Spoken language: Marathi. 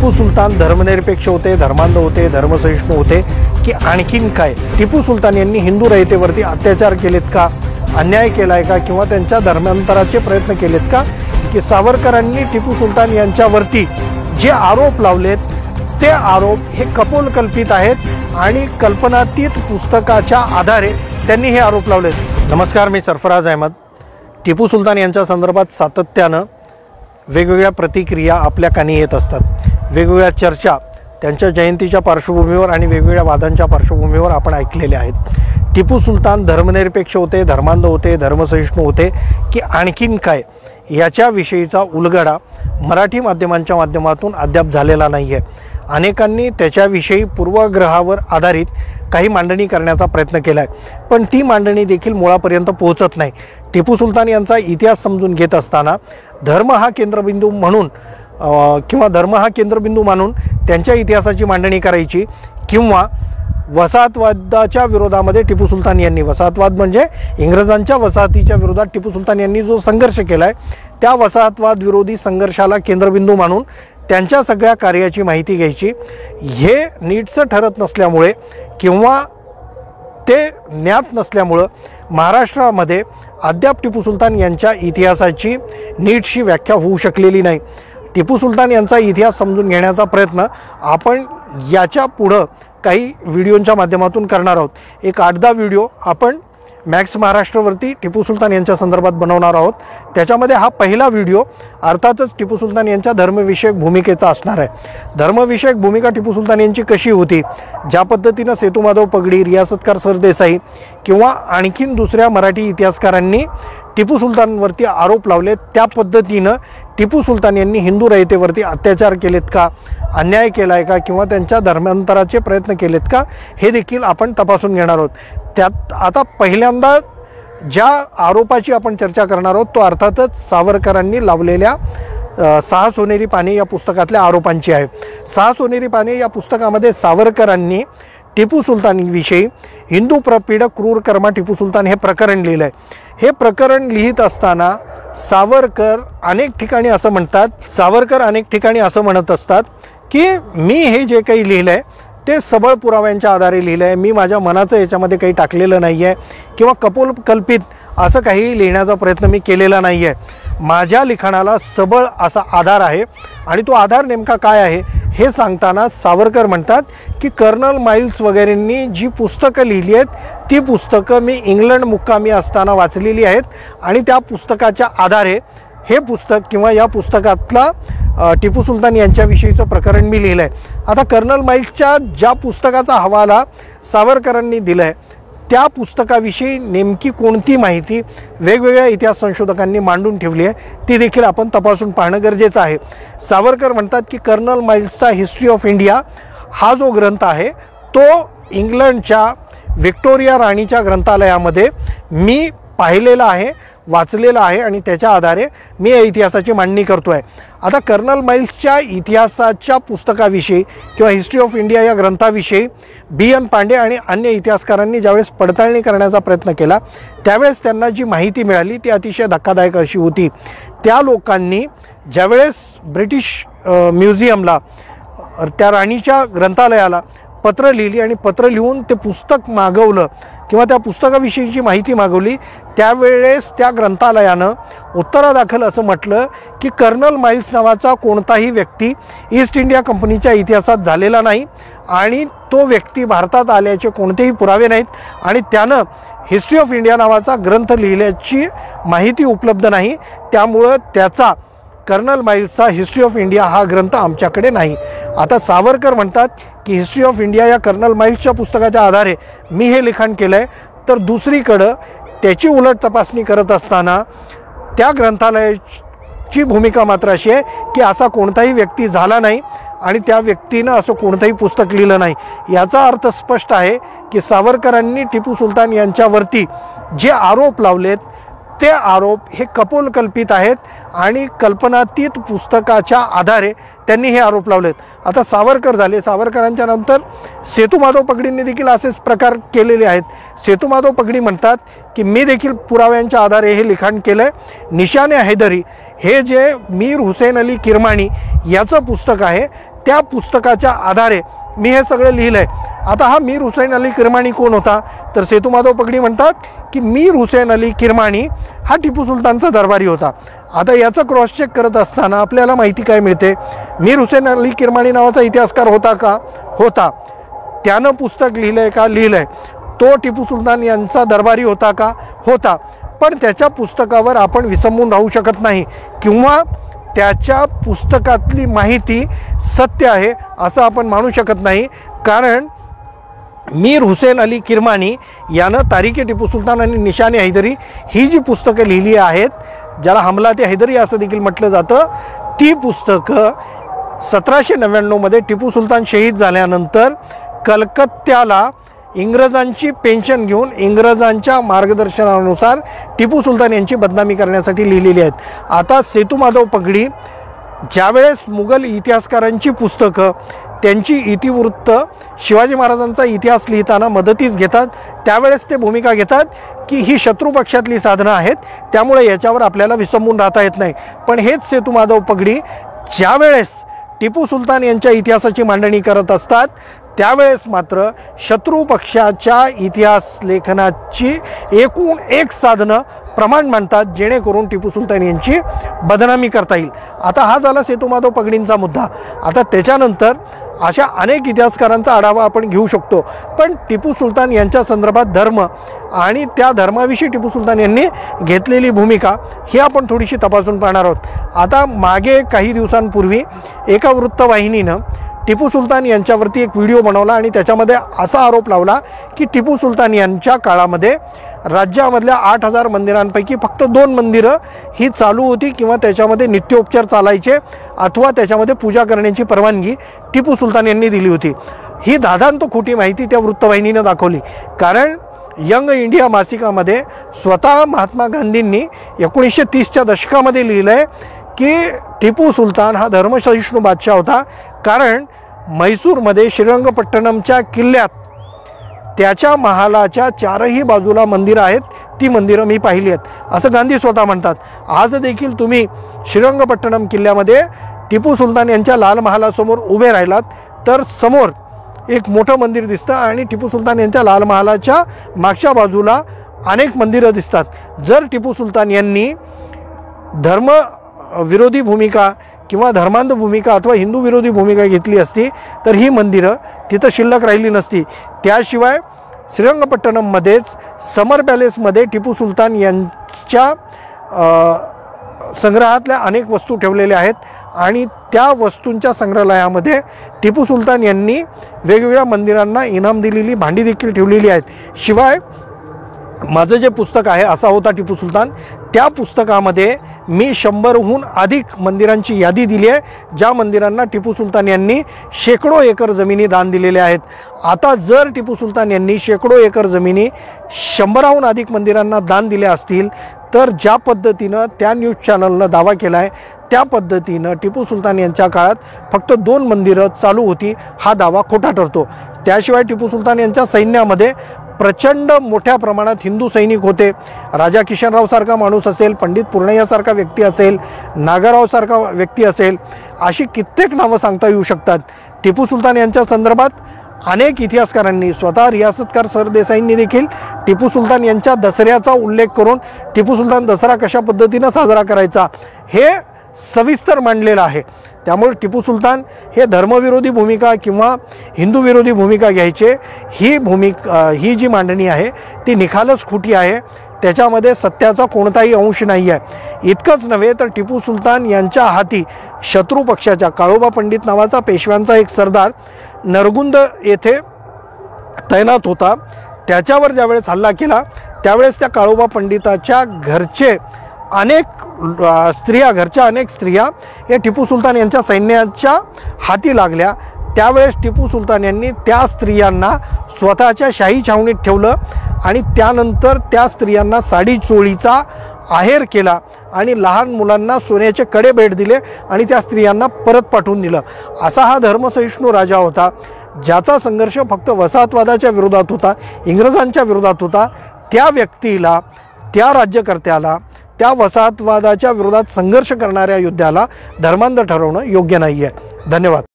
टिपू सुलतान धर्मनिरपेक्ष होते, धर्मांध होते, धर्मसहिष्णू होते की आणखीन काय? टिपू सुलतान यांनी हिंदू रयतेवरती अत्याचार केलेत का, अन्याय केलाय का, किंवा त्यांच्या धर्मांतराचे प्रयत्न केलेत का? की सावरकरांनी टिपू सुलतान यांच्यावरती जे आरोप लावलेत ते आरोप हे कपोलकल्पित आहेत आणि कल्पनातीत पुस्तकाच्या आधारे त्यांनी हे आरोप लावलेत। नमस्कार, मी सरफराज अहमद। टिपू सुलतान यांच्या संदर्भात सातत्यानं वेगवेगळ्या प्रतिक्रिया आपल्या कानी येत असतात, वेगवेगळ्या चर्चा त्यांच्या जयंतीच्या पार्श्वभूमीवर आणि वेगवेगळ्या वादांच्या पार्श्वभूमीवर आपण ऐकलेल्या आहेत। टिपू सुलतान धर्मनिरपेक्ष होते, धर्मांध होते, धर्मसहिष्णू होते की आणखीन काय, याच्याविषयीचा उलगडा मराठी माध्यमांच्या माध्यमातून अद्याप झालेला नाही आहे। अनेकांनी त्याच्याविषयी पूर्वग्रहावर आधारित काही मांडणी करण्याचा प्रयत्न केला आहे, पण ती मांडणी देखील मुळापर्यंत पोहोचत नाही। टिपू सुलतान यांचा इतिहास समजून घेत असताना धर्म हा केंद्रबिंदू म्हणून किंवा धर्म हा केंद्रबिंदू मानून त्यांच्या इतिहासाची मांडणी करायची, किंवा वसाहतवादाच्या विरोधामध्ये टिपू सुलतान यांनी, वसाहतवाद म्हणजे इंग्रजांच्या वसाहतीच्या विरोधात टिपू सुलतान यांनी जो संघर्ष केला आहे त्या वसाहतवाद विरोधी संघर्षाला केंद्रबिंदू मानून त्यांच्या सगळ्या कार्याची माहिती घ्यायची। हे नीटचं ठरत नसल्यामुळे किंवा ते ज्ञात नसल्यामुळं महाराष्ट्रामध्ये अद्याप टिपू सुलतान यांच्या इतिहासाची नीटशी व्याख्या होऊ शकलेली नाही। टिपू सुलतान यांचा इतिहास समजून घेण्याचा प्रयत्न आपण याच्या पुढं काही व्हिडिओंच्या माध्यमातून करणार आहोत। एक 8-10 व्हिडिओ आपण मॅक्स महाराष्ट्रवरती टिपू सुलतान यांच्या संदर्भात बनवणार आहोत। त्याच्यामध्ये हा पहिला व्हिडिओ अर्थातच टिपू सुलतान यांच्या धर्मविषयक भूमिकेचा असणार आहे। धर्मविषयक भूमिका टिपू सुलतान यांची कशी होती, ज्या पद्धतीनं सेतुमाधव पगडी, रियासतकार सरदेसाई किंवा आणखीन दुसऱ्या मराठी इतिहासकारांनी टिपू सुलतानवरती आरोप लावले, त्या पद्धतीनं टिपू सुलतान यांनी हिंदू रयतेवरती अत्याचार केलेत का, अन्याय केलाय का, किंवा त्यांच्या धर्मांतराचे प्रयत्न केलेत का, हे देखील आपण तपासून घेणार आहोत। त्यात आता पहिल्यांदा ज्या आरोपाची आपण चर्चा करणार आहोत तो अर्थातच सावरकरांनी लावलेल्या 6 सोनेरी पाने या पुस्तकातल्या आरोपांची आहे। 6 सोनेरी पाने या पुस्तकामध्ये सावरकरांनी टिपू सुलतानविषयी हिंदू प्रपीडक क्रूर कर्मा टिपू सुलतान हे प्रकरण लिहिलं आहे। हे प्रकरण लिहित असताना सावरकर अनेक ठिकाणी असं म्हणत असतात की मी हे जे काही लिहिलं आहे ते सबळ पुराव्यांच्या आधारे लिहिलं आहे, मी माझ्या मनाचं याच्यामध्ये काही टाकलेलं नाही आहे किंवा कपोलकल्पित असं काही लिहिण्याचा प्रयत्न मी केलेला नाही आहे। माझ्या लिखाणाला सबळ असा आधार आहे आणि तो आधार नेमका काय आहे हे सांगताना सावरकर म्हणतात की कर्नल माइल्स वगैरेंनी जी पुस्तकं लिहिली आहेत ती पुस्तकं मी इंग्लंड मुक्कामी असताना वाचलेली आहेत आणि त्या पुस्तकाच्या आधारे हे पुस्तक किंवा या पुस्तकातला टिपू सुलतान यांच्याविषयीचं प्रकरण मी लिहिलं आहे। आता कर्नल माइल्सच्या ज्या पुस्तकाचा हवाला सावरकरांनी दिला आहे त्या पुस्तकाविषयी नेमकी कोणती माहिती वेगवेगळ्या इतिहास संशोधकांनी मांडून ठेवली आहे ती देखील आपण तपासून पाहणं गरजेचं आहे। सावरकर म्हणतात की कर्नल माइल्सचा हिस्ट्री ऑफ इंडिया हा जो ग्रंथ आहे तो इंग्लंडच्या व्हिक्टोरिया राणीच्या ग्रंथालयामध्ये मी पाहिलेला आहे, वाचलेला आहे आणि त्याच्या आधारे मी या इतिहासाची मांडणी करतो आहे। आता कर्नल माइल्सच्या इतिहासाच्या पुस्तकाविषयी किंवा हिस्ट्री ऑफ इंडिया या ग्रंथाविषयी B.N. पांडे आणि अन्य इतिहासकारांनी ज्यावेळेस पडताळणी करण्याचा प्रयत्न केला त्यावेळेस त्यांना जी माहिती मिळाली ती अतिशय धक्कादायक अशी होती। त्या लोकांनी ज्यावेळेस ब्रिटिश म्युझियमला, त्या राणीच्या ग्रंथालयाला पत्र लिहिली आणि पत्र लिहून ते पुस्तक मागवलं किंवा त्या पुस्तकाविषयीची माहिती मागवली, त्यावेळेस त्या ग्रंथालयानं उत्तरादाखल असं म्हटलं की कर्नल माइल्स नावाचा कोणताही व्यक्ती ईस्ट इंडिया कंपनीच्या इतिहासात झालेला नाही आणि तो व्यक्ती भारतात आल्याचे कोणतेही पुरावे नाहीत आणि त्यानं हिस्ट्री ऑफ इंडिया नावाचा ग्रंथ लिहिल्याची माहिती उपलब्ध नाही, त्यामुळं त्याचा कर्नल माइल्सचा हिस्ट्री ऑफ इंडिया हा ग्रंथ आमच्याकडे नाही। आता सावरकर म्हणतात की हिस्ट्री ऑफ इंडिया या कर्नल माइल्सच्या पुस्तकाच्या आधारे मी हे लिखाण केलं आहे, तर दुसरीकडं त्याची उलट तपासणी करत असताना त्या ग्रंथालयाची भूमिका मात्र अशी आहे की असा कोणताही व्यक्ती झाला नाही आणि त्या व्यक्तीनं असं कोणतंही पुस्तक लिहिलं नाही। याचा अर्थ स्पष्ट आहे की सावरकरांनी टिपू सुलतान यांच्यावरती जे आरोप लावलेत ते आरोप हे कपोलकल्पित आहेत आणि कल्पनातीत पुस्तकाच्या आधारे त्यांनी हे आरोप लावलेत। आता सावरकर झाले, सावरकरांच्या नंतर सेतुमाधव पगडींनी देखील असेच प्रकार केलेले आहेत। सेतुमाधव पगडी म्हणतात की मी देखील पुराव्यांच्या आधारे हे लिखाण केलंय। निशाने हैदरी हे जे मीर हुसेन अली किरमाणी याचं पुस्तक आहे त्या पुस्तकाच्या आधारे मी हे सगळं लिहिलं आहे। आता हा मीर हुसैन अली किरमाणी कोण होता, तर सेतुमाधव पगडी म्हणतात की मीर हुसैन अली किरमाणी हा टिपू सुलतानचा दरबारी होता। आता याचं क्रॉस चेक करत असताना आपल्याला माहिती काय मिळते, मीर हुसैन अली किरमाणी नावाचा इतिहासकार होता का? होता। त्यानं पुस्तक लिहिलंय का? लिहिलंय। तो टिपू सुलतान यांचा दरबारी होता का? होता। पण त्याच्या पुस्तकावर आपण विसंबून राहू शकत नाही किंवा त्याच्या पुस्तकातली माहिती सत्य आहे असं आपण मानू शकत नाही, कारण मीर हुसैन अली किरमाणी यानं तारीख टिपू सुलतान आणि निशाने हैदरी ही जी पुस्तकं लिहिली आहेत, ज्याला हमलात हैदरी असं देखील म्हटलं जातं, ती पुस्तकं 1799 मध्ये टिपू सुलतान शहीद झाल्यानंतर कलकत्त्याला इंग्रजांची पेन्शन घेऊन इंग्रजांच्या मार्गदर्शनानुसार टिपू सुलतान यांची बदनामी करण्यासाठी लिहिलेली आहेत। आता सेतुमाधव पगडी ज्यावेळेस मुघल इतिहासकारांची पुस्तकं त्यांची इतिवृत्त शिवाजी महाराजांचा इतिहास लिहिताना मदतीस घेतात, त्यावेळेस ते भूमिका घेतात की ही शत्रू पक्षातली साधनं आहेत, त्यामुळे याच्यावर आपल्याला विसंबून राहता येत नाही। पण हेच सेतुमाधव पगडी ज्यावेळेस टिपू सुलतान यांच्या इतिहासाची मांडणी करत असतात त्यावेळेस मात्र शत्रू पक्षाच्या इतिहास लेखनाची एकूण एक साधनं प्रमाण मांडतात जेणेकरून टिपू सुलतान यांची बदनामी करता येईल। आता हा झाला सेतुमाधव पगडींचा मुद्दा। आता त्याच्यानंतर अशा अनेक इतिहासकारांचा आढावा आपण घेऊ शकतो, पण टिपू सुलतान यांच्या संदर्भात धर्म आणि त्या धर्माविषयी टिपू सुलतान यांनी घेतलेली भूमिका ही आपण थोडीशी तपासून पाहणार आहोत। आता मागे काही दिवसांपूर्वी एका वृत्तवाहिनीनं टिपू सुलतान यांच्यावरती एक व्हिडिओ बनवला आणि त्याच्यामध्ये असा आरोप लावला की टिपू सुलतान यांच्या काळामध्ये राज्यामधल्या 8000 मंदिरांपैकी फक्त 2 मंदिरं ही चालू होती किंवा त्याच्यामध्ये नित्योपचार चालायचे अथवा त्याच्यामध्ये पूजा करण्याची परवानगी टिपू सुलतान यांनी दिली होती। ही दादांत खोटी माहिती त्या वृत्तवाहिनीनं दाखवली, कारण यंग इंडिया मासिकामध्ये स्वतः महात्मा गांधींनी 1930च्या दशकामध्ये लिहिलं आहे की टिपू सुलतान हा धर्मसहिष्णू बादशाह होता, कारण म्हैसूरमध्ये श्रीरंगपट्टणमच्या किल्ल्यात त्याच्या महालाच्या 4ही बाजूला मंदिरं आहेत, ती मंदिरं मी पाहिली आहेत असं गांधी स्वतः म्हणतात। आज देखील तुम्ही श्रीरंगपट्टणम किल्ल्यामध्ये टिपू सुलतान यांच्या लाल महालासमोर उभे राहिलात तर समोर एक मोठं मंदिर दिसतं आणि टिपू सुलतान यांच्या लाल महालाच्या मागच्या बाजूला अनेक मंदिरं दिसतात। जर टिपू सुलतान यांनी धर्म विरोधी भूमिका किंवा धर्मांध भूमिका अथवा हिंदू विरोधी भूमिका घेतली असती तर ही मंदिरं तिथं शिल्लक राहिली नसती। त्याशिवाय श्रीरंगपट्टणममध्येच समर पॅलेसमध्ये टिपू सुलतान यांच्या संग्रहातल्या अनेक वस्तू ठेवलेल्या आहेत आणि त्या वस्तूंच्या संग्रहालयामध्ये टिपू सुलतान यांनी वेगवेगळ्या मंदिरांना इनाम दिलेली भांडी देखील ठेवलेली आहेत। शिवाय माझं जे पुस्तक आहे असा होता टिपू सुलतान, त्या पुस्तकामध्ये मी 100हून अधिक मंदिरांची यादी दिली आहे, ज्या मंदिरांना टिपू सुलतान यांनी शेकडो एकर जमिनी दान दिलेल्या आहेत। आता जर टिपू सुलतान यांनी शेकडो एकर जमिनी 100हून अधिक मंदिरांना दान दिल्या असतील तर ज्या पद्धतीनं त्या न्यूज चॅनलनं दावा केला आहे त्या पद्धतीनं टिपू सुलतान यांच्या काळात फक्त 2 मंदिरं चालू होती, हा दावा खोटा ठरतो। त्याशिवाय टिपू सुलतान यांच्या सैन्यामध्ये प्रचंड मोठ्या प्रमाणात हिंदू सैनिक होते। राजा किशनराव सारखा माणूस असेल, पंडित पूर्णय्यासारखा व्यक्ती असेल, नागाराव सारखा व्यक्ती असेल, अशी कित्येक नावं सांगता येऊ शकतात। टिपू सुलतान यांच्या संदर्भात अनेक इतिहासकारांनी, स्वतः रियासतकार सरदेसाईंनी देखील टिपू सुलतान यांच्या दसऱ्याचा उल्लेख करून टिपू सुलतान दसरा कशा पद्धतीनं साजरा करायचा हे सविस्तर मांडलेलं आहे। त्यामुळे टिपू सुलतान हे धर्मविरोधी भूमिका किंवा हिंदू विरोधी भूमिका घ्यायचे, ही जी मांडणी आहे ती निखालच खोटी आहे, त्याच्यामध्ये सत्याचा कोणताही अंश नाही आहे। इतकंच नव्हे तर टिपू सुलतान यांच्या हाती शत्रू पक्षाच्या काळोबा पंडित नावाचा पेशव्यांचा एक सरदार नरगुंद येथे तैनात होता, त्याच्यावर ज्यावेळेस हल्ला केला त्यावेळेस त्या काळोबा पंडिताच्या घरच्या अनेक स्त्रिया या टिपू सुलतान यांच्या सैन्याच्या हाती लागल्या। त्यावेळेस टिपू सुलतान यांनी त्या स्त्रियांना स्वतःच्या शाही छावणीत ठेवलं आणि त्यानंतर त्या स्त्रियांना साडी चोळीचा आहेर केला आणि लहान मुलांना सोन्याचे कडे भेट दिले आणि त्या स्त्रियांना परत पाठवून दिलं। असा हा धर्मसहिष्णू राजा होता, ज्याचा संघर्ष फक्त वसाहतवादाच्या विरोधात होता, इंग्रजांच्या विरोधात होता। त्या व्यक्तीला, त्या राज्यकर्त्याला, त्या वसाहतवादाच्या विरोधात संघर्ष करणाऱ्या योद्ध्याला धर्मांध ठरवणं योग्य नाही आहे। धन्यवाद।